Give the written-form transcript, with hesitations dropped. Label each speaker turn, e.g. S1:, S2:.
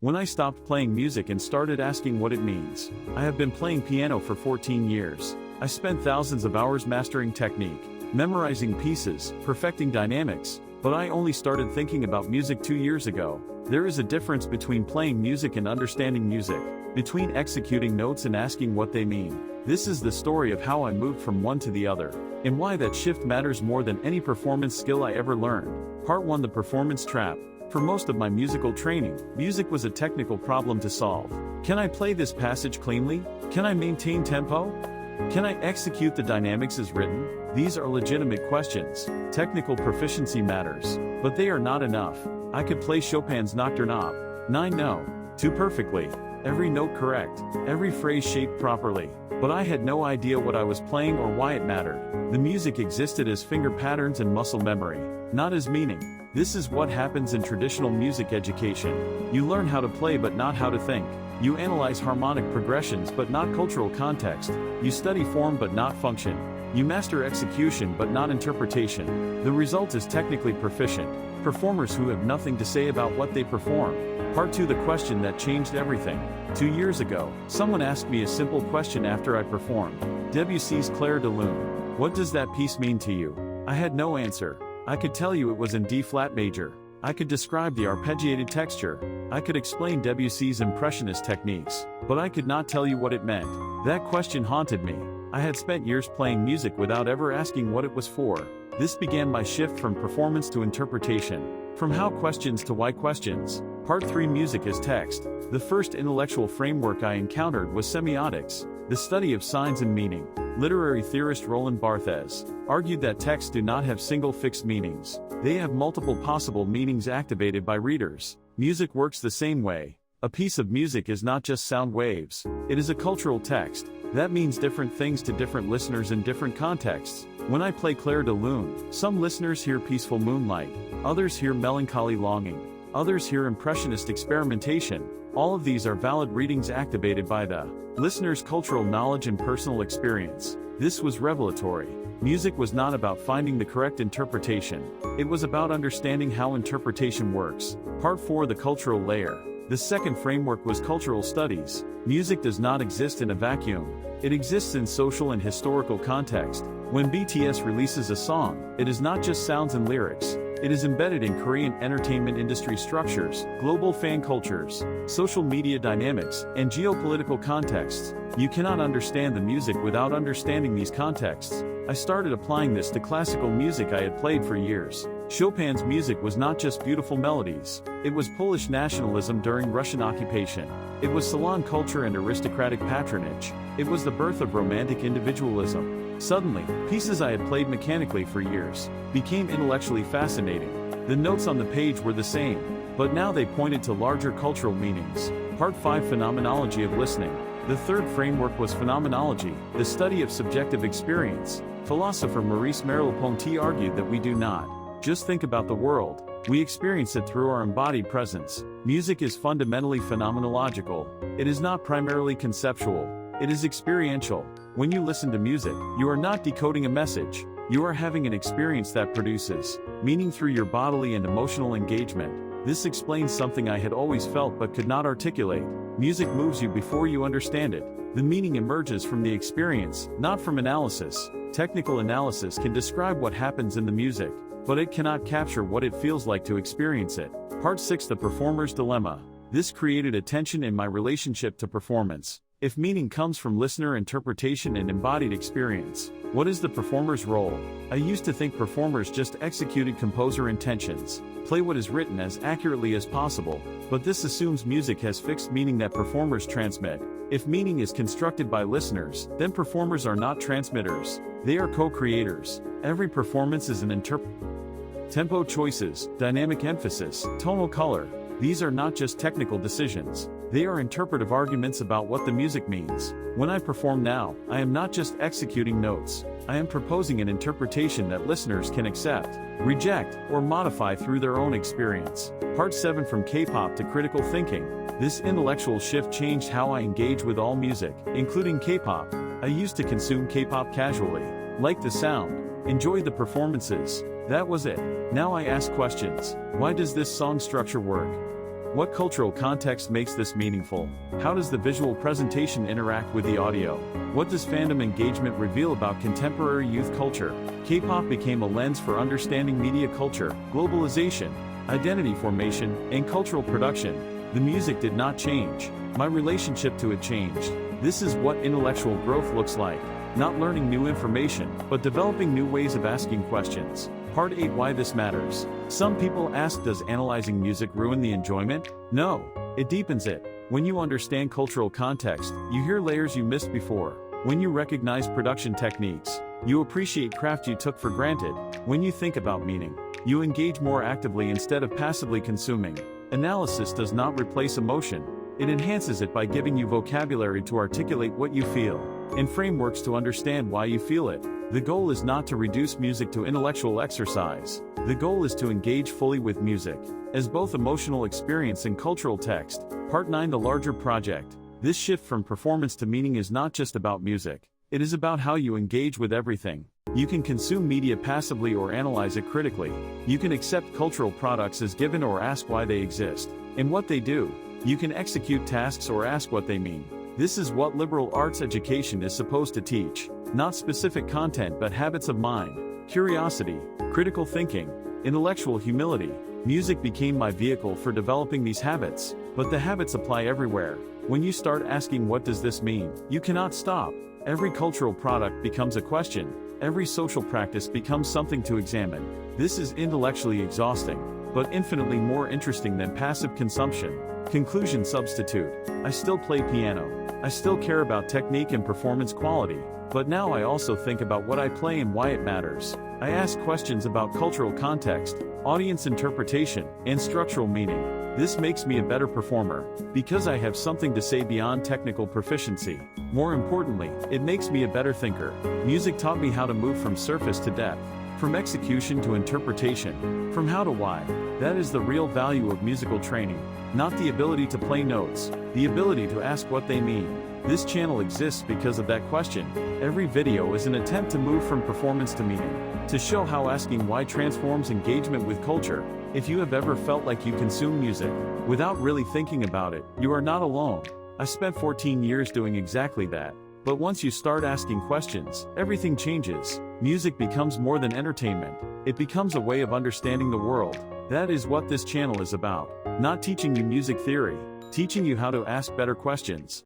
S1: when I stopped playing music and started asking what it means. I have been playing piano for 14 years. I spent thousands of hours mastering technique, memorizing pieces, perfecting dynamics, but I only started thinking about music 2 years ago. There is a difference between playing music and understanding music, between executing notes and asking what they mean. This is the story of how I moved from one to the other, and why that shift matters more than any performance skill I ever learned. Part 1: The Performance Trap. For most of my musical training, music was a technical problem to solve. Can I play this passage cleanly? Can I maintain tempo? Can I execute the dynamics as written? These are legitimate questions. Technical proficiency matters, but they are not enough. I could play Chopin's Nocturne Op. 9 No. 2 perfectly. Every note correct, every phrase shaped properly. But I had no idea what I was playing or why it mattered. The music existed as finger patterns and muscle memory, not as meaning. This is what happens in traditional music education. You learn how to play but not how to think. You analyze harmonic progressions but not cultural context. You study form but not function. You master execution but not interpretation. The result is technically proficient performers who have nothing to say about what they perform. Part 2: The Question That Changed Everything. 2 years ago, someone asked me a simple question after I performed. Debussy's Clair de Lune. What does that piece mean to you? I had no answer. I could tell you it was in D-flat major. I could describe the arpeggiated texture. I could explain Debussy's impressionist techniques. But I could not tell you what it meant. That question haunted me. I had spent years playing music without ever asking what it was for. This began my shift from performance to interpretation. From how questions to why questions. Part 3: Music as Text. The first intellectual framework I encountered was semiotics, the study of signs and meaning. Literary theorist Roland Barthes argued that texts do not have single fixed meanings. They have multiple possible meanings activated by readers. Music works the same way. A piece of music is not just sound waves. It is a cultural text. That means different things to different listeners in different contexts. When I play Clair de Lune, some listeners hear peaceful moonlight, others hear melancholy longing, others hear impressionist experimentation. All of these are valid readings activated by the listener's cultural knowledge and personal experience. This was revelatory. Music was not about finding the correct interpretation. It was about understanding how interpretation works. Part 4: The Cultural Layer. The second framework was cultural studies. Music does not exist in a vacuum. It exists in social and historical context. When BTS releases a song, it is not just sounds and lyrics. It is embedded in Korean entertainment industry structures, global fan cultures, social media dynamics, and geopolitical contexts. You cannot understand the music without understanding these contexts. I started applying this to classical music I had played for years. Chopin's music was not just beautiful melodies. It was Polish nationalism during Russian occupation. It was salon culture and aristocratic patronage. It was the birth of romantic individualism. Suddenly, pieces I had played mechanically for years became intellectually fascinating. The notes on the page were the same, but now they pointed to larger cultural meanings. Part 5: Phenomenology of Listening. The third framework was phenomenology, the study of subjective experience. Philosopher Maurice Merleau-Ponty argued that we do not just think about the world, we experience it through our embodied presence. Music is fundamentally phenomenological. It is not primarily conceptual. It is experiential. When you listen to music, you are not decoding a message. You are having an experience that produces meaning through your bodily and emotional engagement. This explains something I had always felt but could not articulate. Music moves you before you understand it. The meaning emerges from the experience, not from analysis. Technical analysis can describe what happens in the music, but it cannot capture what it feels like to experience it. Part 6: The Performer's Dilemma. This created a tension in my relationship to performance. If meaning comes from listener interpretation and embodied experience, what is the performer's role? I used to think performers just executed composer intentions, play what is written as accurately as possible, but this assumes music has fixed meaning that performers transmit. If meaning is constructed by listeners, then performers are not transmitters, they are co-creators. Every performance is an tempo choices, dynamic emphasis, tonal color. These are not just technical decisions. They are interpretive arguments about what the music means. When I perform now, I am not just executing notes. I am proposing an interpretation that listeners can accept, reject, or modify through their own experience. Part 7: From K-pop to Critical Thinking. This intellectual shift changed how I engage with all music, including K-pop. I used to consume K-pop casually, like the sound, enjoy the performances. That was it. Now I ask questions. Why does this song structure work? What cultural context makes this meaningful? How does the visual presentation interact with the audio? What does fandom engagement reveal about contemporary youth culture? K-pop became a lens for understanding media culture, globalization, identity formation, and cultural production. The music did not change. My relationship to it changed. This is what intellectual growth looks like. Not learning new information, but developing new ways of asking questions. Part 8: Why this matters. Some people ask, does analyzing music ruin the enjoyment? No, it deepens it. When you understand cultural context, you hear layers you missed before. When you recognize production techniques, you appreciate craft you took for granted. When you think about meaning, you engage more actively instead of passively consuming. Analysis does not replace emotion. It enhances it by giving you vocabulary to articulate what you feel, and frameworks to understand why you feel it. The goal is not to reduce music to intellectual exercise. The goal is to engage fully with music, as both emotional experience and cultural text. Part 9: The larger project. This shift from performance to meaning is not just about music. It is about how you engage with everything. You can consume media passively or analyze it critically. You can accept cultural products as given or ask why they exist, and what they do. You can execute tasks or ask what they mean. This is what liberal arts education is supposed to teach. Not specific content but habits of mind, curiosity, critical thinking, intellectual humility. Music became my vehicle for developing these habits, but the habits apply everywhere. When you start asking what does this mean, you cannot stop. Every cultural product becomes a question. Every social practice becomes something to examine. This is intellectually exhausting, but infinitely more interesting than passive consumption. Conclusion: substitute. I still play piano. I still care about technique and performance quality, but now I also think about what I play and why it matters. I ask questions about cultural context, audience interpretation, and structural meaning. This makes me a better performer, because I have something to say beyond technical proficiency. More importantly, it makes me a better thinker. Music taught me how to move from surface to depth, from execution to interpretation, from how to why. That is the real value of musical training, not the ability to play notes, the ability to ask what they mean. This channel exists because of that question. Every video is an attempt to move from performance to meaning, to show how asking why transforms engagement with culture. If you have ever felt like you consume music without really thinking about it, you are not alone. I spent 14 years doing exactly that. But once you start asking questions, everything changes. Music becomes more than entertainment. It becomes a way of understanding the world. That is what this channel is about. Not teaching you music theory, teaching you how to ask better questions.